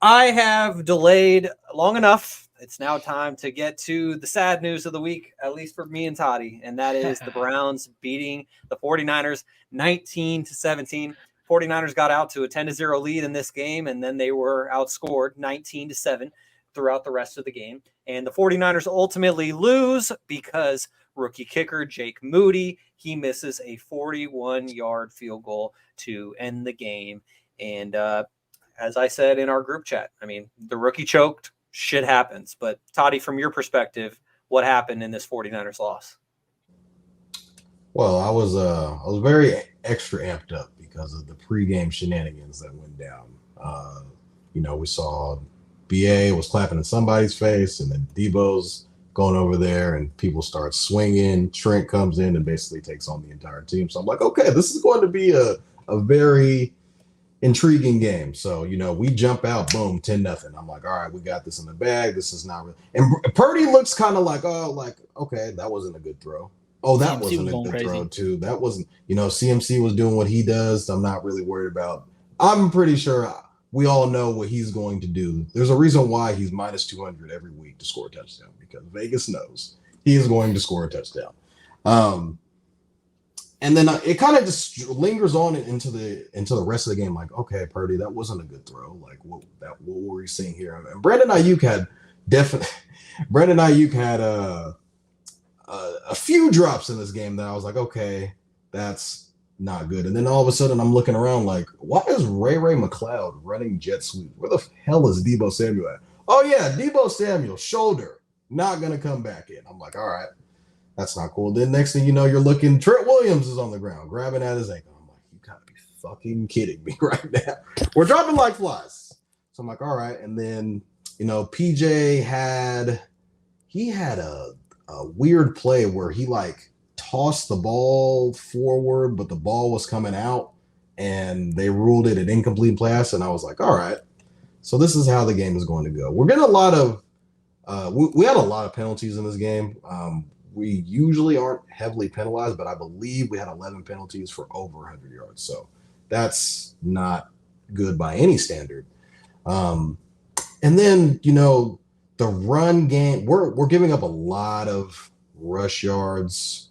I have delayed long enough. It's now time to get to the sad news of the week, at least for me and Toddy, and that is the Browns beating the 49ers 19-17. 49ers got out to a 10-0 lead in this game, and then they were outscored 19-7 throughout the rest of the game. And the 49ers ultimately lose because rookie kicker Jake Moody, he misses a 41-yard field goal to end the game. And as I said in our group chat, I mean, the rookie choked, shit happens. But Toddy, from your perspective, what happened in this 49ers loss? Well, I was very extra amped up because of the pregame shenanigans that went down. We saw BA was clapping in somebody's face, and then Debo's going over there, and people start swinging. Trent comes in and basically takes on the entire team. So I'm like, okay, this is going to be a very intriguing game. So, we jump out, boom, 10-0. I'm like, all right, we got this in the bag. This is not really. And Purdy looks kind of like, okay, that wasn't a good throw. Oh, that wasn't a good throw, too. That wasn't, CMC was doing what he does. So I'm not really worried about. I'm pretty sure we all know what he's going to do. There's a reason why he's minus 200 every week to score a touchdown, because Vegas knows he is going to score a touchdown. And then it kind of just lingers on into the rest of the game. Like, okay, Purdy, that wasn't a good throw. Like, what were we seeing here? And Brandon Ayuk had a few drops in this game that I was like, okay, that's not good. And then all of a sudden, I'm looking around like, why is Ray McLeod running jet sweep? Where the hell is Debo Samuel at? Oh yeah, Debo Samuel, shoulder, not gonna come back in. I'm like, all right. That's not cool. Then next thing you know, you're looking, Trent Williams is on the ground, grabbing at his ankle. I'm like, you gotta be fucking kidding me right now. We're dropping like flies. So I'm like, all right. And then, PJ had a weird play where he like tossed the ball forward, but the ball was coming out and they ruled it an incomplete pass. And I was like, all right. So this is how the game is going to go. We're getting a lot of, we had a lot of penalties in this game. We usually aren't heavily penalized, but I believe we had 11 penalties for over 100 yards. So that's not good by any standard. And then, the run game, we're giving up a lot of rush yards.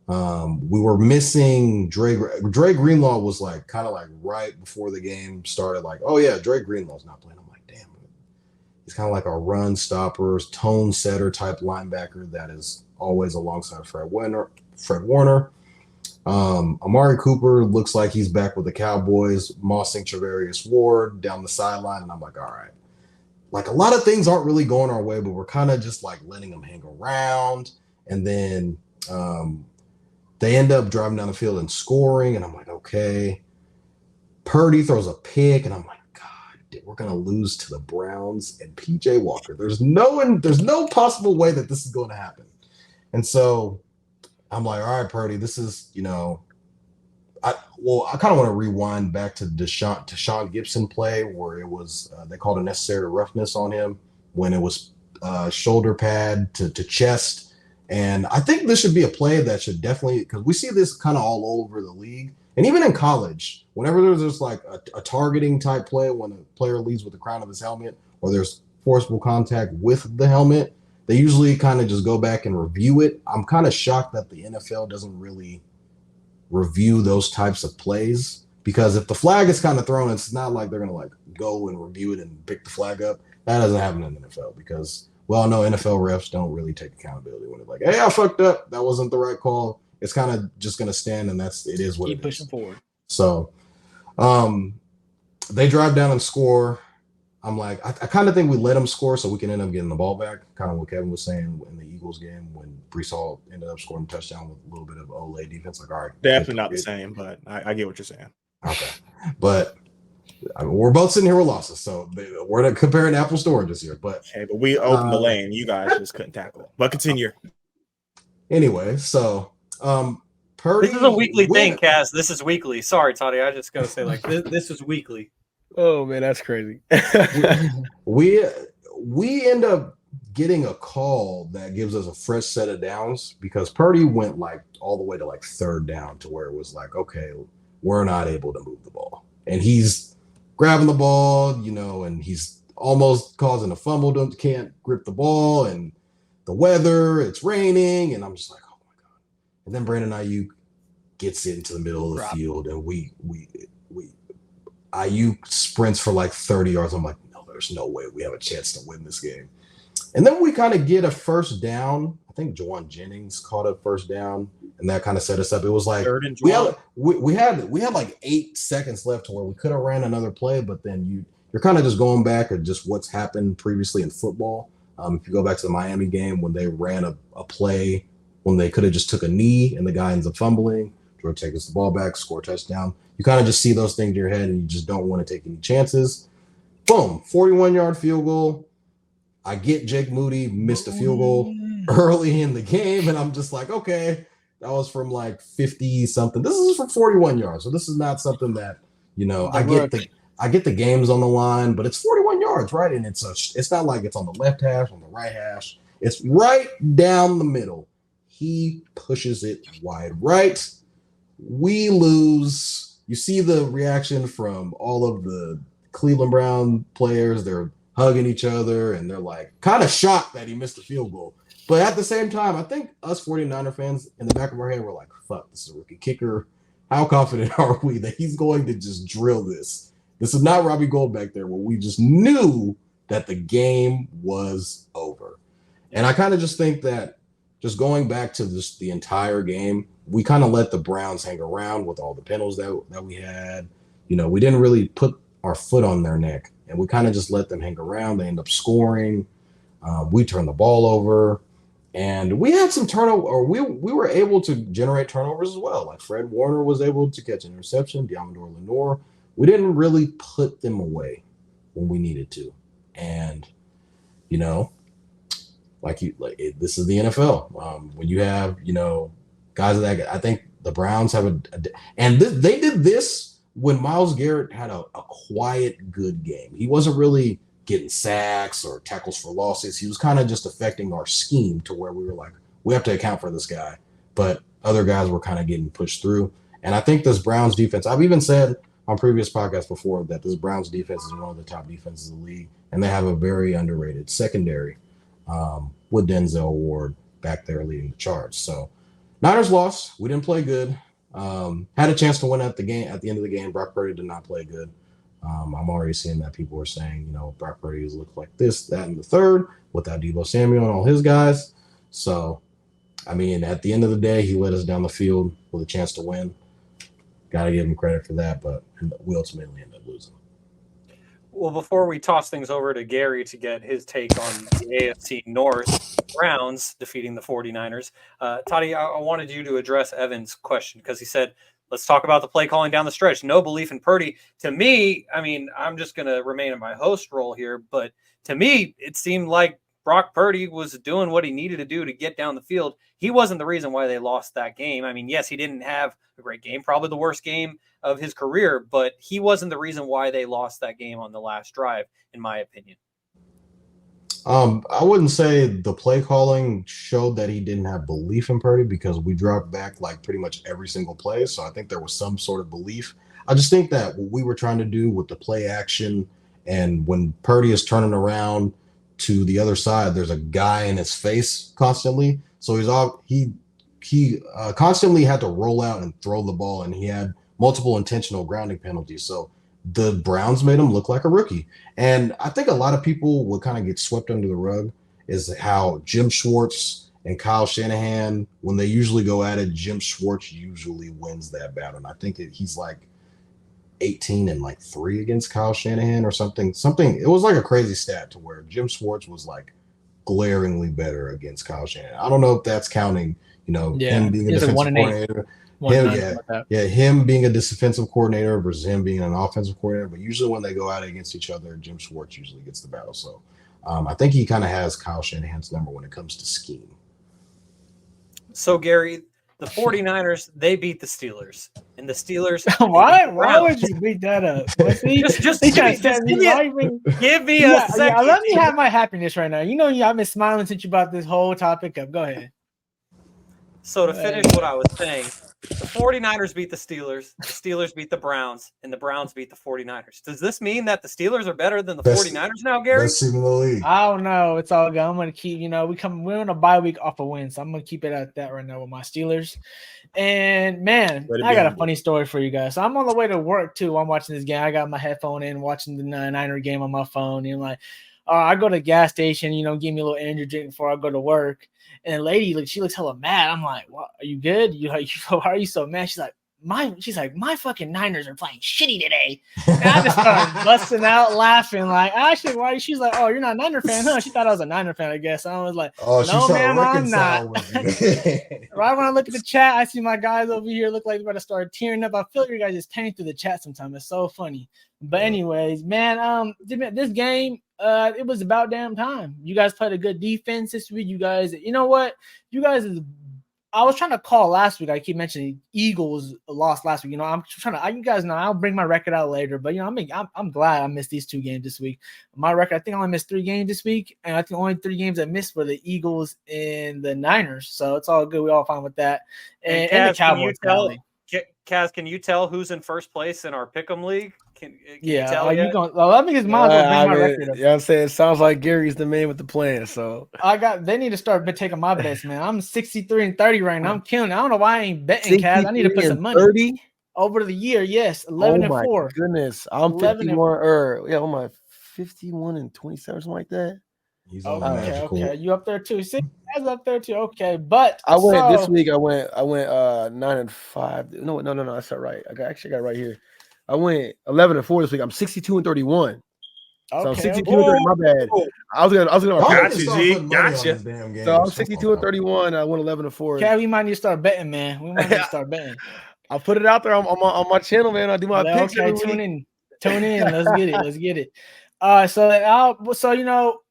We were missing Dre Greenlaw was like kind of like right before the game started, like, oh yeah, Dre Greenlaw's not playing. I'm like, damn, he's kind of like a run stopper, tone setter type linebacker that is always alongside Fred Warner. Amari Cooper looks like he's back with the Cowboys, mossing Travarius Ward down the sideline, and I'm like, all right. Like, a lot of things aren't really going our way, but we're kind of just like letting them hang around. And then they end up driving down the field and scoring, and I'm like, okay. Purdy throws a pick, and I'm like, God, we're gonna lose to the Browns and PJ Walker. There's no possible way that this is going to happen. And so I'm like, all right, Purdy, this is, I kind of want to rewind back to Shaun Gibson play where it was, they called a necessary roughness on him when it was shoulder pad to chest. And I think this should be a play that should definitely, because we see this kind of all over the league. And even in college, whenever there's like a targeting type play, when a player leads with the crown of his helmet or there's forcible contact with the helmet, they usually kind of just go back and review it. I'm kind of shocked that the NFL doesn't really review those types of plays, because if the flag is kind of thrown, it's not like they're going to like go and review it and pick the flag up. That doesn't happen in the NFL because, well, no, NFL refs don't really take accountability when it's like, hey, I fucked up. That wasn't the right call. It's kind of just going to stand, and it is what Keep it pushing is. forward. So they drive down and score. I'm like, I kind of think we let them score so we can end up getting the ball back. Kind of what Kevin was saying in the Eagles game when Brees Hall ended up scoring a touchdown with a little bit of Olay defense. Like, all right. Definitely not the same, but I get what you're saying. Okay. But I mean, we're both sitting here with losses, so we're not comparing apples to oranges here. But hey, but we opened the lane. You guys just couldn't tackle it. But continue. Anyway, so Purdy. This is a weekly thing, Kaz. This is weekly. Sorry, Toddy. I just got to say, like, this is weekly. Oh man, that's crazy. we end up getting a call that gives us a fresh set of downs because Purdy went like all the way to like third down to where it was like, okay, we're not able to move the ball. And he's grabbing the ball, and he's almost causing a fumble. Can't grip the ball, and the weather. It's raining, and I'm just like, oh my god. And then Brandon Ayuk gets into the middle of the field, and we Ayuk sprints for like 30 yards. I'm like, no, there's no way we have a chance to win this game. And then we kind of get a first down. I think Jaevon Jennings caught a first down, and that kind of set us up. It was like we had like 8 seconds left to where we could have ran another play, but then you're kind of just going back at just what's happened previously in football. If you go back to the Miami game when they ran a play when they could have just took a knee and the guy ends up fumbling, George takes the ball back, score a touchdown. You kind of just see those things in your head and you just don't want to take any chances. Boom, 41-yard field goal. I get Jake Moody missed a field goal early in the game, and I'm just like, okay, that was from like 50-something. This is from 41 yards, so this is not something that, I get the game's on the line, but it's 41 yards, right? And it's not like it's on the left hash, on the right hash. It's right down the middle. He pushes it wide right. We lose. You see the reaction from all of the Cleveland Brown players. They're hugging each other, and they're like kind of shocked that he missed the field goal. But at the same time, I think us 49er fans in the back of our head were like, fuck, this is a rookie kicker. How confident are we that he's going to just drill this? This is not Robbie Gold back there where we just knew that the game was over. And I kind of just think that just going back to the entire game, we kind of let the Browns hang around with all the penalties that we had. We didn't really put our foot on their neck, and we kind of just let them hang around. They end up scoring. We turned the ball over, and we had some turnover, or we were able to generate turnovers as well. Like Fred Warner was able to catch an interception, Diamador Lenore. We didn't really put them when we needed to. And, this is the NFL. When you have, guys of that, I think the Browns have they did this when Myles Garrett had a quiet, good game. He wasn't really getting sacks or tackles for losses. He was kind of just affecting our scheme to where we were like, we have to account for this guy. But other guys were kind of getting pushed through. And I think this Browns defense, I've even said on previous podcasts before that this Browns defense is one of the top defenses in the league, and they have a very underrated secondary with Denzel Ward back there leading the charge. So Niners lost. We didn't play good. Had a chance to win at the end of the game. Brock Purdy did not play good. I'm already seeing that people are saying, Brock Purdy has looked like this, that, and the third without Deebo Samuel and all his guys. So, at the end of the day, he led us down the field with a chance to win. Got to give him credit for that, but we ultimately ended up losing. Well, before we toss things over to Garry to get his take on the AFC North, Browns defeating the 49ers, Toddy, I wanted you to address Evan's question because he said, let's talk about the play calling down the stretch. No belief in Purdy. To me, I'm just going to remain in my host role here, but to me, it seemed like Brock Purdy was doing what he needed to do to get down the field. He wasn't the reason why they lost that game. Yes, he didn't have a great game, probably the worst game of his career, but he wasn't the reason why they lost that game on the last drive, in my opinion. I wouldn't say the play calling showed that he didn't have belief in Purdy because we dropped back like pretty much every single play. So I think there was some sort of belief. I just think that what we were trying to do with the play action and when Purdy is turning around to the other side, there's a guy in his face constantly. So he constantly had to roll out and throw the ball, and he had multiple intentional grounding penalties. So the Browns made him look like a rookie. And I think a lot of people would kind of get swept under the rug is how Jim Schwartz and Kyle Shanahan, when they usually go at it, Jim Schwartz usually wins that battle. And I think he's like 18-3 against Kyle Shanahan or something. It was like a crazy stat to where Jim Schwartz was like glaringly better against Kyle Shanahan. I don't know if that's counting, him being a defensive coordinator. Him being a defensive coordinator versus him being an offensive coordinator. But usually when they go out against each other, Jim Schwartz usually gets the battle. So I think he kind of has Kyle Shanahan's number when it comes to scheme. So, Garry, the 49ers, they beat the Steelers. And the Steelers... Why would you beat that up? Just give me a second. Let me have my happiness right now. I've been smiling since you brought this whole topic up. Go ahead. So to finish what I was saying, The 49ers beat the Steelers beat the Browns, and the Browns beat the 49ers. Does this mean that the Steelers are better than the 49ers now, Gary? Best team in the league. I don't know. It's all good. I'm gonna keep, we're on a bye week off a win, so I'm gonna keep it at that right now with my Steelers. And man, I got a funny story for you guys. So I'm on the way to work too. I'm watching this game. I got my headphone in, watching the Niner game on my phone. And like, I go to the gas station, give me a little energy drink before I go to work. And the lady, she looks hella mad. I'm like, "What? Are you good? Why are you so mad?" She's like, my fucking Niners are playing shitty today. And I just started busting out laughing. Like, actually, why? She's like, "Oh, you're not a Niner fan, huh?" She thought I was a Niner fan, I guess. I was like, "No, ma'am, I'm not." Right when I look at the chat, I see my guys over here look like they're about to start tearing up. I feel like you guys just painting through the chat sometimes. It's so funny. But anyways, man, this game, it was about damn time. You guys played a good defense this week. You guys, you know what? I was trying to call last week. I keep mentioning Eagles lost last week. I'm trying to. You guys know I'll bring my record out later. But I'm glad I missed these 2 games this week. My record, I think I only missed 3 games this week, and I think only 3 games I missed were the Eagles and the Niners. So it's all good. We all fine with that. And the Cowboys. Kaz, can you tell who's in first place in our Pick'em league? Can you tell? Let me just might as well bring my record up. You know what I'm saying? It sounds like Gary's the man with the plan. So they need to start taking my bets, man. I'm 63-30 right now. I'm killing it. I don't know why I ain't betting, Kaz. I need to put some money 30 over the year. Yes, 11-4. Goodness, I'm 51. I'm like 51-27, something like that. He's okay. You up there too? See, Kaz up there too. Okay, but I went this week. I went 9-5. No, that's not right. I got it right here. I went 11-4 this week. I'm 62-31. So I'm 62-30. My bad. I was gonna Gotcha. So I'm 62-31. I went 11-4. Kaz, we might need to start betting, man. We might need to start betting. I'll put it out there on my channel, man. I do my picks. Okay, tune in. Let's get it. So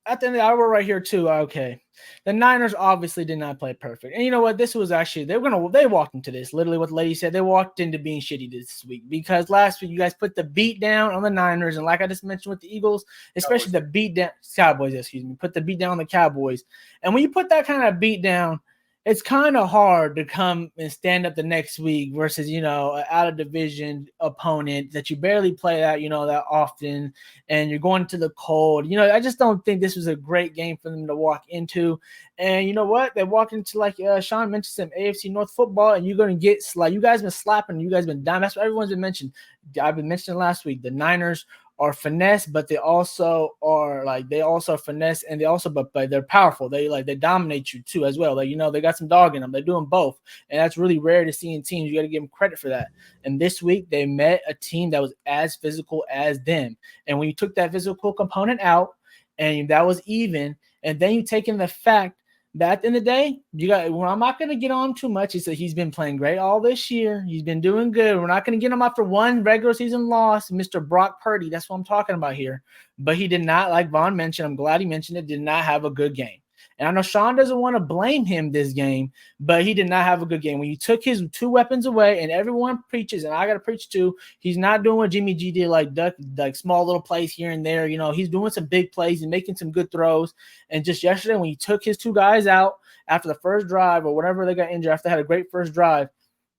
at the end of the hour right here too. Okay, the Niners obviously did not play perfect, and you know what? This was actually they walked into this literally what the lady said. They walked into being shitty this week because last week you guys put the beat down on the Niners, and like I just mentioned with the Eagles, especially the beat down Cowboys. Put the beat down on the Cowboys, and when you put that kind of beat down, it's kind of hard to come and stand up the next week versus, an out of division opponent that you barely play that often, and you're going to the cold. I just don't think this was a great game for them to walk into. And you know what? They walk into, like Shaun mentioned, some AFC North football, and you're going to get you guys been slapping, you guys been down. That's what everyone's been mentioning. I've been mentioning last week. The Niners are finesse, but they also are finesse, and but they're powerful. They dominate you too as well. They got some dog in them. They're doing both, and that's really rare to see in teams. You got to give them credit for that. And this week they met a team that was as physical as them. And when you took that physical component out, and that was even, and then you take in the fact that at the end of the day, I'm not going to get on too much. He's been playing great all this year. He's been doing good. We're not going to get him after one regular season loss. Mr. Brock Purdy, that's what I'm talking about here. But he did not, like Vaughn mentioned, I'm glad he mentioned it, did not have a good game. And I know Shaun doesn't want to blame him this game, but he did not have a good game. When you took his 2 weapons away, and everyone preaches, and I got to preach too, he's not doing what Jimmy G did, like small little plays here and there. He's doing some big plays and making some good throws. And just yesterday, when you took his 2 guys out after the first drive or whatever they got injured, after they had a great first drive,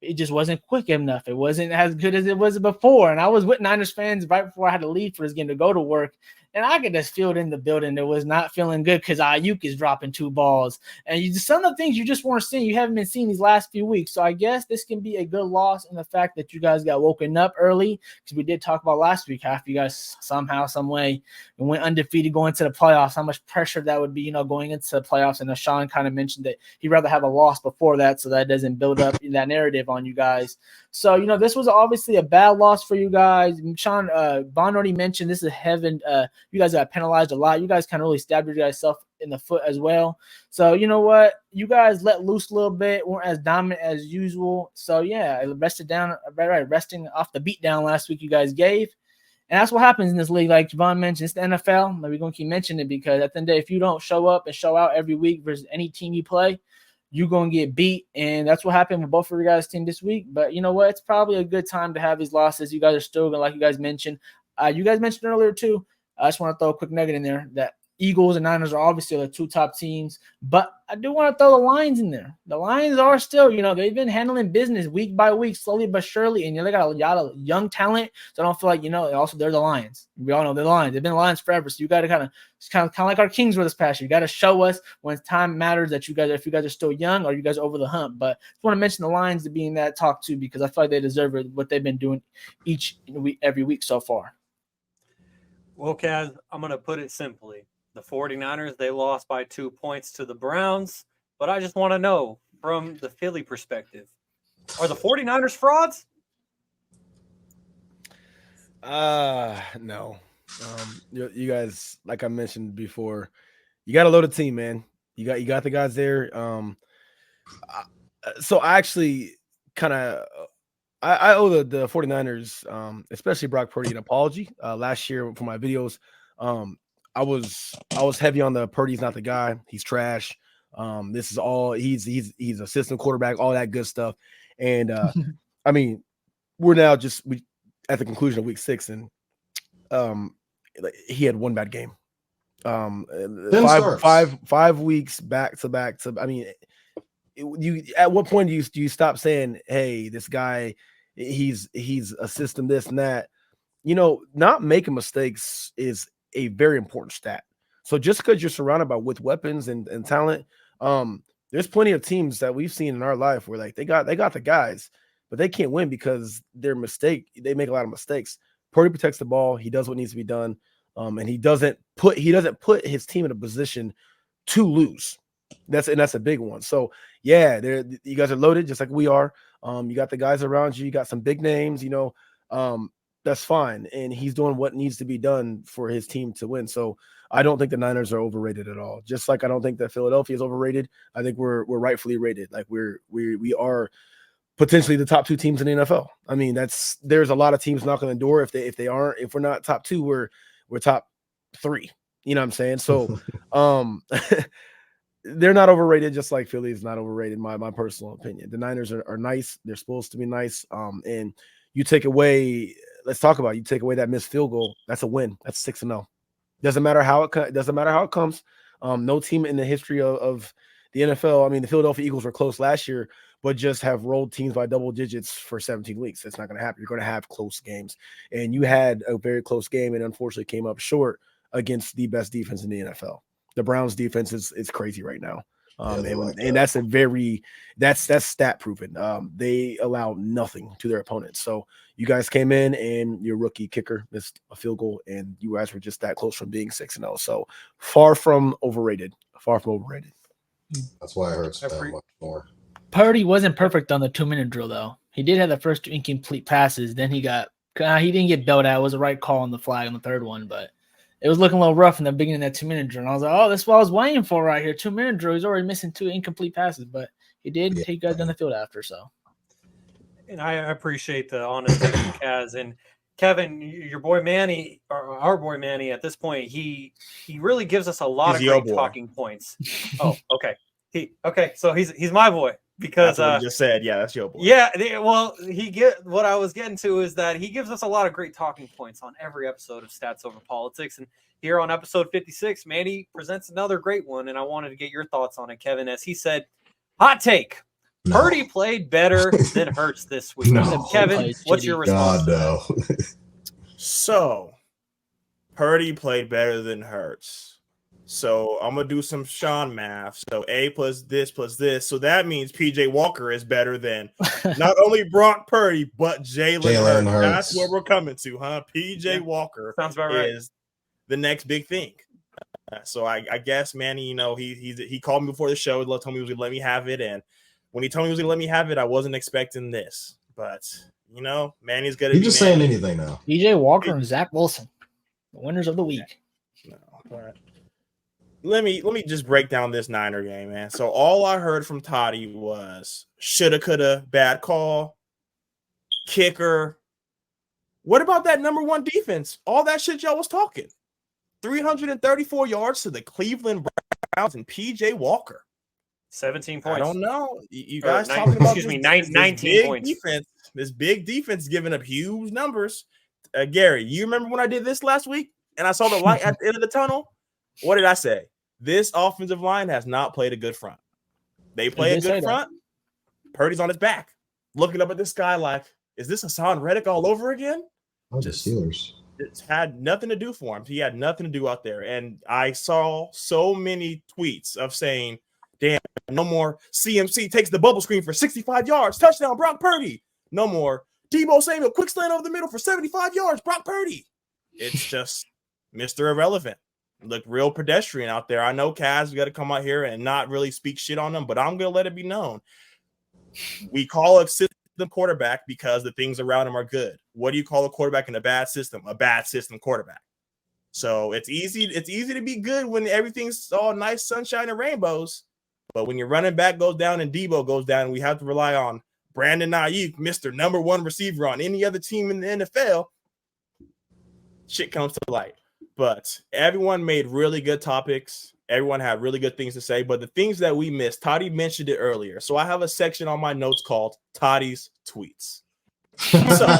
it just wasn't quick enough. It wasn't as good as it was before. And I was with Niners fans right before I had to leave for this game to go to work. And I could just feel it in the building. It was not feeling good because Ayuk is dropping 2 balls. And some of the things you just weren't seeing, you haven't been seeing these last few weeks. So I guess this can be a good loss in the fact that you guys got woken up early, because we did talk about last week, half you guys somehow, some way, went undefeated going to the playoffs, how much pressure that would be, going into the playoffs. And Shaun kind of mentioned that he'd rather have a loss before that so that doesn't build up that narrative on you guys. So, this was obviously a bad loss for you guys. Shaun, Vaughn already mentioned this is heaven. You guys got penalized a lot. You guys kind of really stabbed yourself in the foot as well. So, you know what? You guys let loose a little bit, weren't as dominant as usual. So, yeah, resting off the beat down last week you guys gave. And that's what happens in this league. Like Jaevon mentioned, it's the NFL. We're going to keep mentioning it because at the end of the day, if you don't show up and show out every week versus any team you play, you're going to get beat. And that's what happened with both of your guys' team this week. But you know what? It's probably a good time to have these losses. You guys are still going to, like you guys mentioned. You guys mentioned earlier, too. I just want to throw a quick nugget in there that Eagles and Niners are obviously the two top teams, but I do want to throw the Lions in there. The Lions are still, they've been handling business week by week, slowly but surely, and they got a lot of young talent. So I don't feel like, also they're the Lions. We all know they're the Lions. They've been the Lions forever. So you got to kind of like our Kings were this past year. You got to show us when time matters that if you guys are still young or you guys are over the hump. But I just want to mention the Lions to be in that talk too, because I feel like they deserve it, what they've been doing every week so far. Well, Kaz, I'm going to put it simply. The 49ers, they lost by 2 points to the Browns. But I just want to know, from the Philly perspective, are the 49ers frauds? No. You guys, like I mentioned before, you got a loaded team, man. You got the guys there. So I actually kind of I owe the 49ers, especially Brock Purdy, an apology. Last year for my videos, I was heavy on the Purdy's not the guy. He's trash. This is all he's a system quarterback, all that good stuff. And I mean, we're now at the conclusion of week 6, and he had one bad game. 5 weeks back to back to. I mean, you at what point do you stop saying, "Hey, this guy, he's a system, this and that." Not making mistakes is a very important stat. So just because you're surrounded with weapons and talent, there's plenty of teams that we've seen in our life where like they got the guys, but they can't win because they make a lot of mistakes. Purdy protects the ball. He does what needs to be done. And he doesn't put his team in a position to lose. That's a big one. So yeah, you guys are loaded just like we are. You got the guys around you. You got some big names. That's fine. And he's doing what needs to be done for his team to win. So I don't think the Niners are overrated at all. Just like I don't think that Philadelphia is overrated. I think we're rightfully rated. Like we are potentially the top 2 teams in the NFL. I mean, there's a lot of teams knocking on the door. If we're not top 2, we're top 3. You know what I'm saying? So they're not overrated, just like Philly is not overrated, my personal opinion. The Niners are nice. They're supposed to be nice. And you take away, let's talk about it. You take away that missed field goal, that's a win. That's 6-0. Doesn't matter how it comes. No team in the history of the NFL. I mean, the Philadelphia Eagles were close last year, but just have rolled teams by double digits for 17 weeks. That's not going to happen. You're going to have close games. And you had a very close game and unfortunately came up short against the best defense in the NFL. The Browns defense is crazy right now. And that's stat proven. They allow nothing to their opponents. So you guys came in and your rookie kicker missed a field goal, and you guys were just that close from being 6-0. So far from overrated. That's why I heard that much more. Purdy wasn't perfect on the 2-minute drill though. He did have the first 2 incomplete passes. Then he didn't get bailed out. It was the right call on the flag on the third one, but it was looking a little rough in the beginning of that 2-minute drill. And I was like, oh, that's what I was waiting for right here. 2-minute drill. He's already missing 2 incomplete passes, but he did take guys down the field after. So, and I appreciate the honesty, Kaz. And Kevin, your boy Manny, or our boy Manny, at this point, he really gives us a lot of great talking points. Oh, okay. So he's my boy. Because that's what you just said, yeah, that's your boy. Yeah, well, what I was getting to is that he gives us a lot of great talking points on every episode of Stats Over Politics, and here on episode 56, Manny presents another great one, and I wanted to get your thoughts on it, Kevin. As he said, hot take: Purdy played better than Hurts this week. No. Kevin, what's your response? God, no. So, Purdy played better than Hurts. So I'm gonna do some Shaun math. So A plus this. So that means PJ Walker is better than not only Brock Purdy but Jalen Hurts. That's what we're coming to, huh? PJ Walker sounds about right. Is the next big thing. So I guess Manny, he called me before the show. Told me he was gonna let me have it, and when he told me he was gonna let me have it, I wasn't expecting this. But Manny's gonna. He's just saying anything now. PJ Walker and Zach Wilson, the winners of the week. No, but let me just break down this Niner game, man. So all I heard from Toddy was shoulda, coulda, bad call, kicker. What about that number 1 defense? All that shit y'all was talking. 334 yards to the Cleveland Browns and PJ Walker. 17 points. I don't know. You guys talking about 19 points. Defense, this big defense giving up huge numbers. Gary, you remember when I did this last week and I saw the light at the end of the tunnel? What did I say? This offensive line has not played a good front. They play a good front. Purdy's on his back, looking up at the sky like, is this Hassan Reddick all over again? Oh, the Steelers. It had nothing to do for him. He had nothing to do out there. And I saw so many tweets of saying, damn, no more CMC takes the bubble screen for 65 yards. Touchdown, Brock Purdy. No more Deebo Samuel, quick slant over the middle for 75 yards. Brock Purdy. It's just Mr. Irrelevant. Look real pedestrian out there. I know Kaz, we got to come out here and not really speak shit on them, but I'm going to let it be known. We call a system quarterback because the things around him are good. What do you call a quarterback in a bad system? A bad system quarterback. So it's easy to be good when everything's all nice, sunshine, and rainbows. But when your running back goes down and Deebo goes down, and we have to rely on Brandon Ayuk, Mr. number one receiver on any other team in the NFL, shit comes to light. But everyone made really good topics. Everyone had really good things to say. But the things that we missed, Toddy mentioned it earlier. So I have a section on my notes called Toddy's Tweets. So Toddy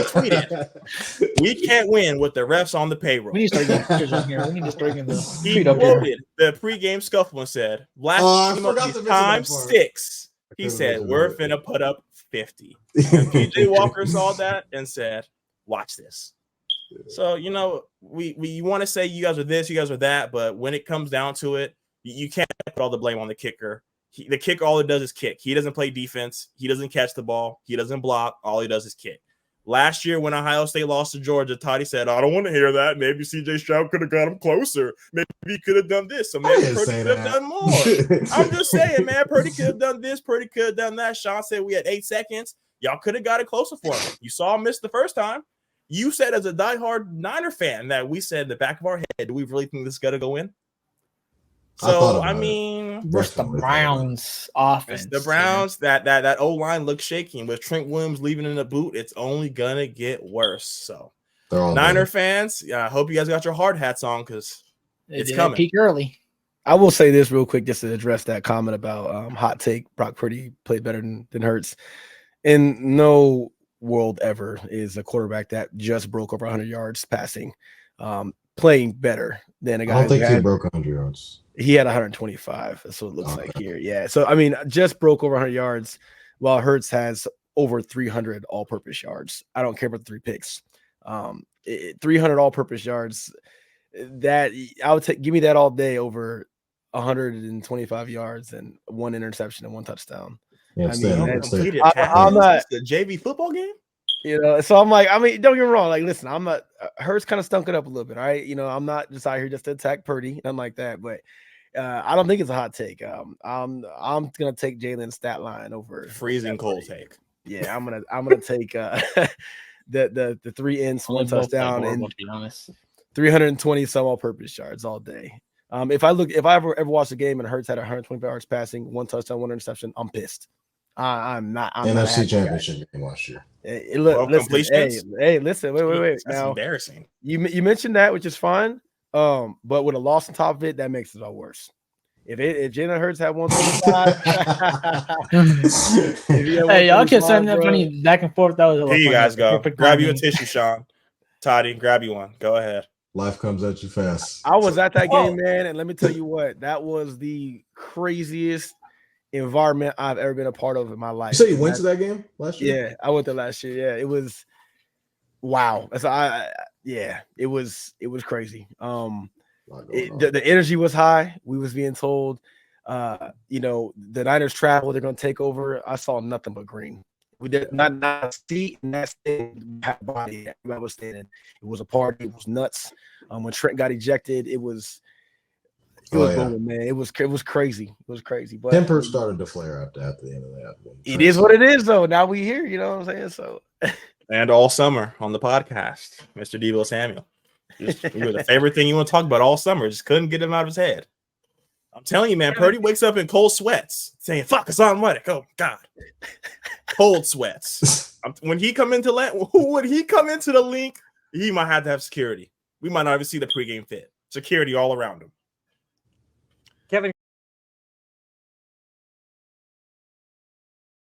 tweeted, we can't win with the refs on the payroll. We need to start getting pictures on here. We need to start getting the He quoted the pregame scuffle and said, last time 6. He said, we're finna put up 50. And PJ Walker saw that and said, watch this. So, you know, we want to say you guys are this, you guys are that, but when it comes down to it, you can't put all the blame on the kicker. The kicker, all it does is kick. He doesn't play defense. He doesn't catch the ball. He doesn't block. All he does is kick. Last year when Ohio State lost to Georgia, Toddy said, I don't want to hear that. Maybe C.J. Stroud could have got him closer. Maybe he could have done this. So maybe Purdy could have done more. I'm just saying, man, Purdy could have done this. Purdy could have done that. Shaun said we had 8 seconds. Y'all could have got it closer for him. You saw him miss the first time. You said as a diehard Niner fan that we said in the back of our head, do we really think this is going to go in? So, I mean, versus the Browns offense. The Browns, that O-line looks shaky. And with Trent Williams leaving in the boot, it's only going to get worse. So, Niner fans, I hope you guys got your hard hats on because it's coming. Peak early. I will say this real quick just to address that comment about hot take. Brock Purdy played better than Hurts. In no world ever is a quarterback that just broke over 100 yards passing playing better than a guy. I don't think he broke 100 yards. He had 125. That's what it looks like here. Yeah. So, I mean, just broke over 100 yards while Hurts has over 300 all-purpose yards. I don't care about the 3 picks. 300 all-purpose yards, that I would take. Give me that all day over 125 yards and 1 interception and 1 touchdown. Yeah, I'm not the JV football game. You know, so I'm like, I mean, don't get me wrong. Like, listen, I'm not. Hurts kind of stunk it up a little bit. All right, you know, I'm not just out here just to attack Purdy, nothing like that. But I don't think it's a hot take. I'm gonna take Jalen's stat line over freezing cold take. Yeah, I'm gonna take the 3 ends, 1 touchdown, and to be honest, 320 some all-purpose yards all day. If I ever watched a game and Hurts had 125 yards passing, 1 touchdown, 1 interception, I'm pissed. I'm not. NFC Championship game last year. Listen, wait. That's now, embarrassing. You mentioned that, which is fine. But with a loss on top of it, that makes it all worse. If Jalen Hurts had 125, hey, y'all can send that money back and forth. That was a lot. Here you guys go. Grab you a tissue, Shaun. Toddy, grab you one. Go ahead. Life comes at you fast. I was at that game, man, and let me tell you what, that was the craziest environment I've ever been a part of in my life. So you went to that game last year? Yeah, I went there last year. Yeah, it was wow. It was crazy. The energy was high. We was being told, you know, the Niners travel, they're gonna take over. I saw nothing but green. We did not see in that stadium, body. Everybody was standing. It was a party. It was nuts. When Trent got ejected, it was booming, man. It was crazy. It was crazy. But temper started to flare up at the end of that. It is what it is, though. Now we here. You know what I'm saying? So, and all summer on the podcast, Mr. Deebo Samuel. It was the favorite thing you want to talk about all summer. Just couldn't get him out of his head. I'm telling you, man. Purdy wakes up in cold sweats, saying "fuck Hassan Reddick." Oh God, cold sweats. When he come into the link, he might have to have security. We might not even see the pregame fit. Security all around him. Kevin,